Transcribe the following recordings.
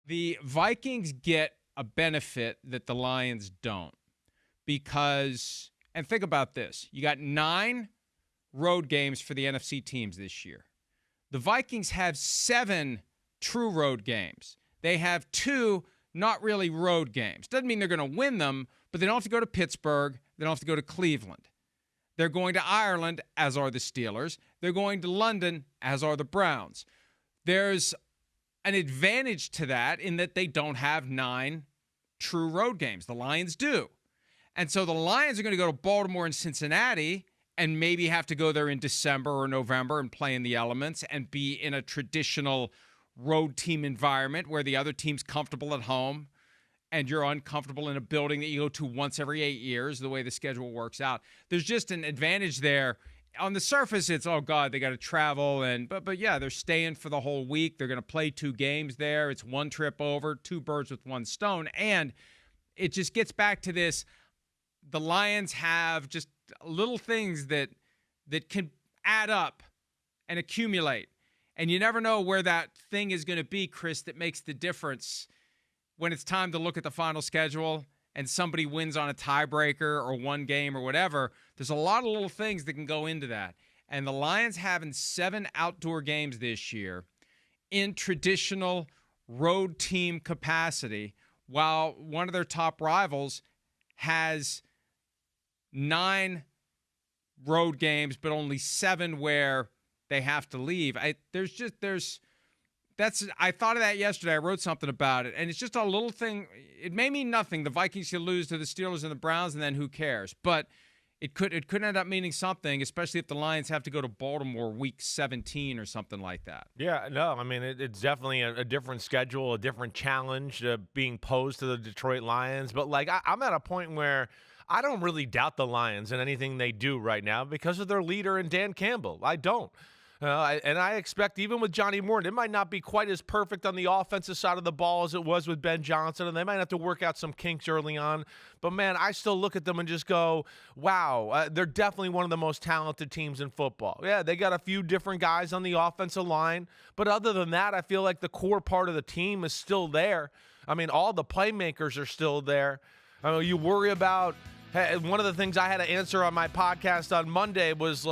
The Vikings get a benefit that the Lions don't because, and think about this, you got 9 road games for the NFC teams this year. The Vikings have 7 true road games. They have 2 not really road games. Doesn't mean they're going to win them, but they don't have to go to Pittsburgh. They don't have to go to Cleveland. They're going to Ireland, as are the Steelers. They're going to London, as are the Browns. There's an advantage to that in that they don't have 9 true road games. The Lions do. And so the Lions are going to go to Baltimore and Cincinnati and maybe have to go there in December or November and play in the elements and be in a traditional road team environment where the other team's comfortable at home and you're uncomfortable in a building that you go to once every 8 years, the way the schedule works out. There's just an advantage there. On the surface, it's, oh, God, they got to travel. But yeah, they're staying for the whole week. They're going to play 2 games there. It's one trip over, 2 birds with one stone. And it just gets back to this. The Lions have just little things that can add up and accumulate. And you never know where that thing is going to be, Chris, that makes the difference when it's time to look at the final schedule and somebody wins on a tiebreaker or one game or whatever. There's a lot of little things that can go into that. And the Lions having 7 outdoor games this year in traditional road team capacity, while one of their top rivals has 9 road games, but only 7 where they have to leave. I thought of that yesterday. I wrote something about it, and it's just a little thing. It may mean nothing. The Vikings could lose to the Steelers and the Browns, and then who cares? But it could end up meaning something, especially if the Lions have to go to Baltimore week 17 or something like that. Yeah, no, I mean, it's definitely a different schedule, a different challenge being posed to the Detroit Lions. But, I'm at a point where I don't really doubt the Lions and anything they do right now because of their leader in Dan Campbell. I don't. And I expect even with Johnny Morton, it might not be quite as perfect on the offensive side of the ball as it was with Ben Johnson, and they might have to work out some kinks early on. But, man, I still look at them and just go, wow, they're definitely one of the most talented teams in football. Yeah, they got a few different guys on the offensive line, but other than that, I feel like the core part of the team is still there. I mean, all the playmakers are still there. You worry about one of the things I had to answer on my podcast on Monday was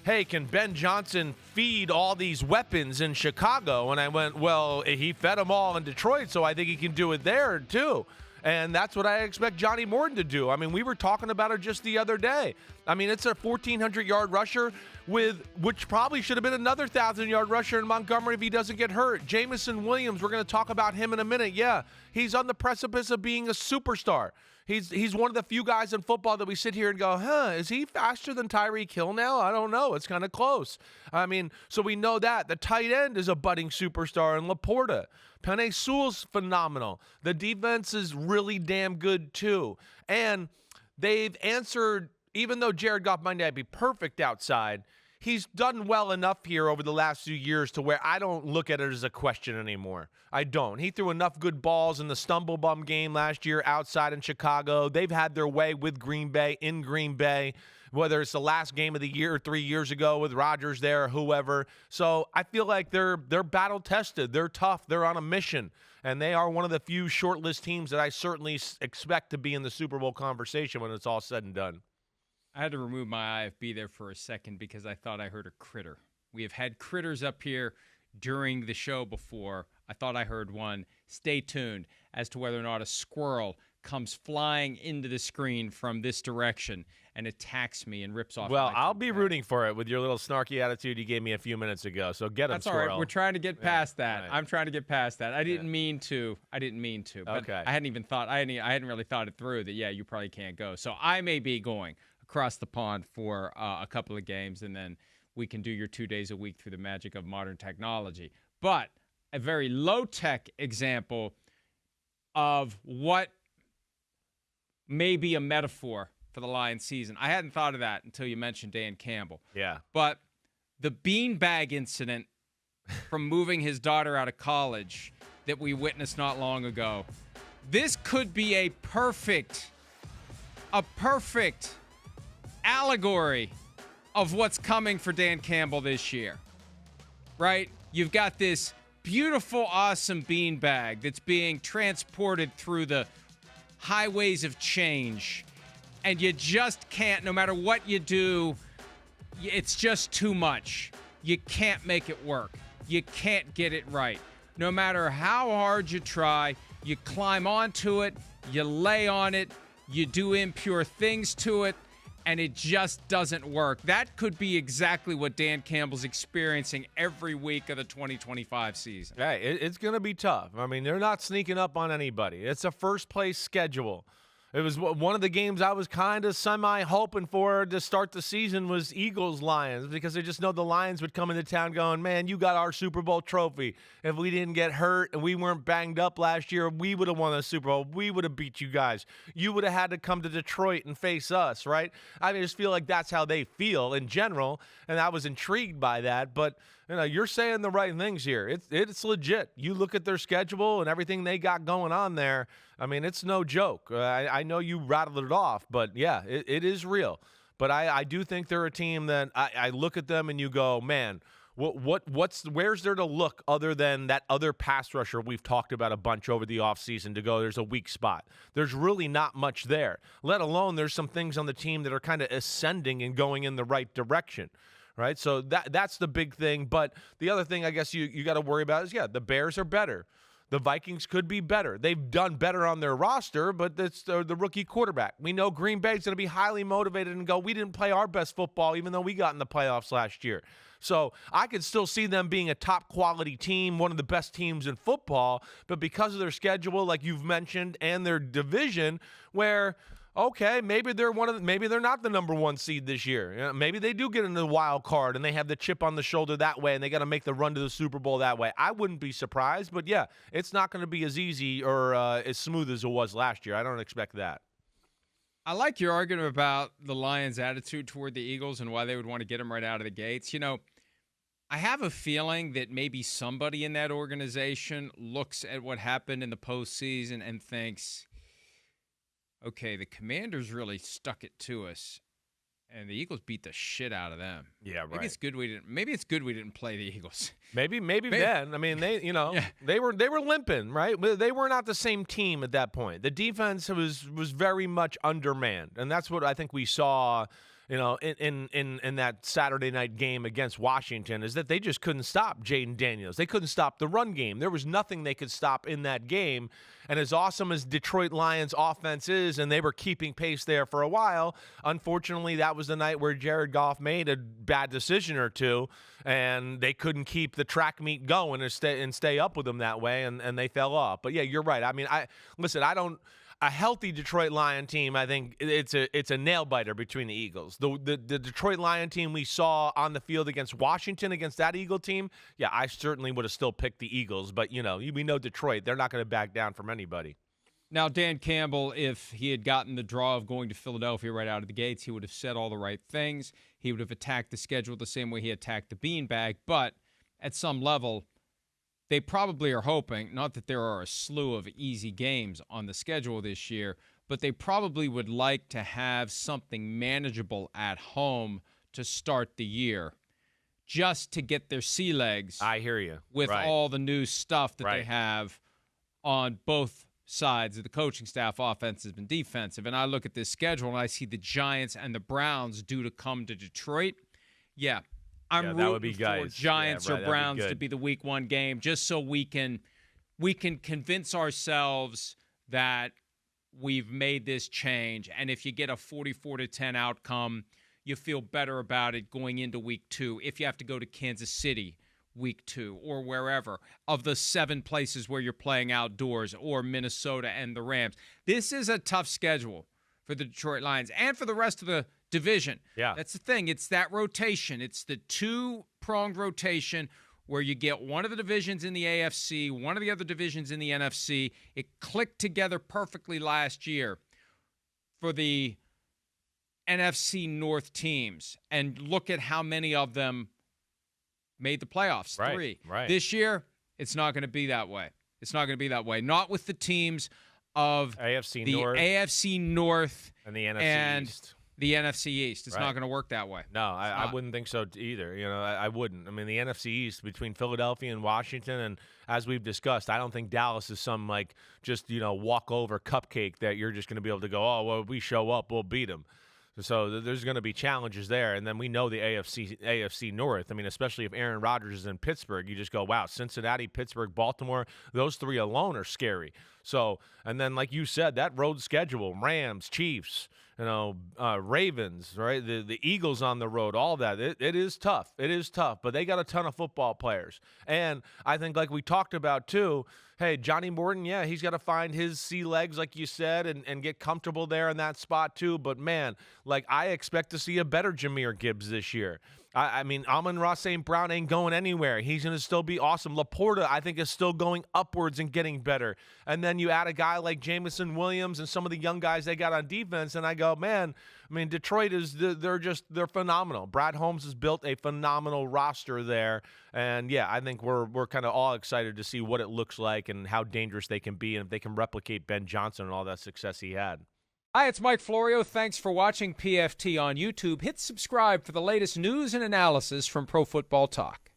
hey, can Ben Johnson feed all these weapons in Chicago? And I went, well, he fed them all in Detroit, so I think he can do it there too. And that's what I expect Johnny Morton to do. I mean, we were talking about it just the other day. I mean, it's a 1,400-yard rusher which probably should have been another 1,000-yard rusher in Montgomery if he doesn't get hurt. Jamison Williams, we're going to talk about him in a minute. Yeah, he's on the precipice of being a superstar. He's one of the few guys in football that we sit here and go, is he faster than Tyreek Hill now? I don't know. It's kind of close. I mean, so we know that. The tight end is a budding superstar in Laporta. Penei Sewell's phenomenal. The defense is really damn good too. And they've answered, even though Jared Goff might not be perfect outside, he's done well enough here over the last few years to where I don't look at it as a question anymore. I don't. He threw enough good balls in the stumble bum game last year outside in Chicago. They've had their way with Green Bay, in Green Bay, whether it's the last game of the year or 3 years ago with Rodgers there or whoever. So I feel like they're battle-tested. They're tough. They're on a mission. And they are one of the few short-list teams that I certainly expect to be in the Super Bowl conversation when it's all said and done. I had to remove my IFB there for a second because I thought I heard a critter. We have had critters up here during the show before. I thought I heard one. Stay tuned as to whether or not a squirrel comes flying into the screen from this direction and attacks me and rips off. Well, I'll be rooting for it with your little snarky attitude you gave me a few minutes ago. So get him, That's squirrel. all right. We're trying to get past that. Right. I'm trying to get past that. I didn't mean to. But okay. I hadn't even thought. I hadn't really thought it through. That you probably can't go. So I may be going across the pond for a couple of games, and then we can do your 2 days a week through the magic of modern technology. But a very low-tech example of what may be a metaphor for the Lions season. I hadn't thought of that until you mentioned Dan Campbell. Yeah. But the beanbag incident from moving his daughter out of college that we witnessed not long ago, this could be a perfect allegory of what's coming for Dan Campbell this year, right? You've got this beautiful, awesome beanbag that's being transported through the highways of change, and you just can't, no matter what you do, it's just too much. You can't make it work. You can't get it right. No matter how hard you try, you climb onto it, you lay on it, you do impure things to it, and it just doesn't work. That could be exactly what Dan Campbell's experiencing every week of the 2025 season. Hey, it's going to be tough. I mean, they're not sneaking up on anybody. It's a first-place schedule. It was one of the games I was kind of semi-hoping for to start the season was Eagles-Lions, because I just know the Lions would come into town going, man, you got our Super Bowl trophy. If we didn't get hurt and we weren't banged up last year, we would have won the Super Bowl. We would have beat you guys. You would have had to come to Detroit and face us, right? I just feel like that's how they feel in general, and I was intrigued by that. But you're saying the right things here. It's legit. You look at their schedule and everything they got going on there. I mean, it's no joke. I know you rattled it off, but yeah, it is real. But I do think they're a team that I look at them and you go, man, where's there to look other than that other pass rusher we've talked about a bunch over the offseason to go, there's a weak spot. There's really not much there, let alone there's some things on the team that are kind of ascending and going in the right direction. Right, so that's the big thing. But the other thing I guess you got to worry about is, the Bears are better. The Vikings could be better. They've done better on their roster, but it's the rookie quarterback. We know Green Bay's going to be highly motivated and go, we didn't play our best football even though we got in the playoffs last year. So I could still see them being a top-quality team, one of the best teams in football, but because of their schedule, like you've mentioned, and their division, where – okay, maybe they're not the number one seed this year. Maybe they do get into the wild card and they have the chip on the shoulder that way and they got to make the run to the Super Bowl that way. I wouldn't be surprised, but yeah, it's not going to be as easy or as smooth as it was last year. I don't expect that. I like your argument about the Lions' attitude toward the Eagles and why they would want to get them right out of the gates. I have a feeling that maybe somebody in that organization looks at what happened in the postseason and thinks, okay, the Commanders really stuck it to us, and the Eagles beat the shit out of them. Yeah, right. Maybe it's good we didn't play the Eagles. Maybe then. I mean, they were limping, right? They were not the same team at that point. The defense was very much undermanned, and that's what I think we saw. In that Saturday night game against Washington, is that they just couldn't stop Jaden Daniels. They couldn't stop the run game. There was nothing they could stop in that game. And as awesome as Detroit Lions offense is, and they were keeping pace there for a while, unfortunately, that was the night where Jared Goff made a bad decision or two, and they couldn't keep the track meet going and stay up with them that way, and they fell off. But yeah, you're right. I mean, a healthy Detroit Lion team, I think it's a nail biter between the Eagles. The Detroit Lion team we saw on the field against Washington, against that Eagle team, yeah, I certainly would have still picked the Eagles. But, we know Detroit, they're not going to back down from anybody. Now, Dan Campbell, if he had gotten the draw of going to Philadelphia right out of the gates, he would have said all the right things. He would have attacked the schedule the same way he attacked the beanbag. But at some level, they probably are hoping, not that there are a slew of easy games on the schedule this year, but they probably would like to have something manageable at home to start the year, just to get their sea legs. I hear you. With right. all the new stuff that they have on both sides of the coaching staff, offensive and defensive. And I look at this schedule and I see the Giants and the Browns due to come to Detroit. Yeah. I'm rooting for Giants or Browns to be the Week 1 game, just so we can convince ourselves that we've made this change. And if you get a 44-10 outcome, you feel better about it going into Week 2. If you have to go to Kansas City Week 2 or wherever, of the 7 places where you're playing outdoors, or Minnesota and the Rams. This is a tough schedule for the Detroit Lions and for the rest of the division. Yeah. That's the thing. It's that rotation. It's the two-pronged rotation where you get one of the divisions in the AFC, one of the other divisions in the NFC. It clicked together perfectly last year for the NFC North teams. And look at how many of them made the playoffs. Right, 3. right. This year, it's not going to be that way. It's not going to be that way. Not with the teams of AFC the North. AFC North And the NFC and East. the NFC East. It's Right. not going to work that way. No, I wouldn't think so either. I wouldn't. I mean, the NFC East between Philadelphia and Washington, and as we've discussed, I don't think Dallas is some just walkover cupcake that you're just going to be able to go, oh, well, we show up, we'll beat them. So there's going to be challenges there, and then we know the AFC North. I mean, especially if Aaron Rodgers is in Pittsburgh, you just go, wow, Cincinnati, Pittsburgh, Baltimore, those three alone are scary. So, and then like you said, that road schedule, Rams, Chiefs, Ravens, right? The Eagles on the road, all that. It is tough. It is tough, but they got a ton of football players. And I think like we talked about too, hey, Johnny Morton, yeah, he's got to find his sea legs, like you said, and get comfortable there in that spot too. But man, I expect to see a better Jahmyr Gibbs this year. I mean, Amon-Ra St. Brown ain't going anywhere. He's going to still be awesome. Laporta, I think, is still going upwards and getting better. And then you add a guy like Jamison Williams and some of the young guys they got on defense, and I go, man, I mean, Detroit they're phenomenal. Brad Holmes has built a phenomenal roster there. And, yeah, I think we're kind of all excited to see what it looks like and how dangerous they can be and if they can replicate Ben Johnson and all that success he had. Hi, it's Mike Florio. Thanks for watching PFT on YouTube. Hit subscribe for the latest news and analysis from Pro Football Talk.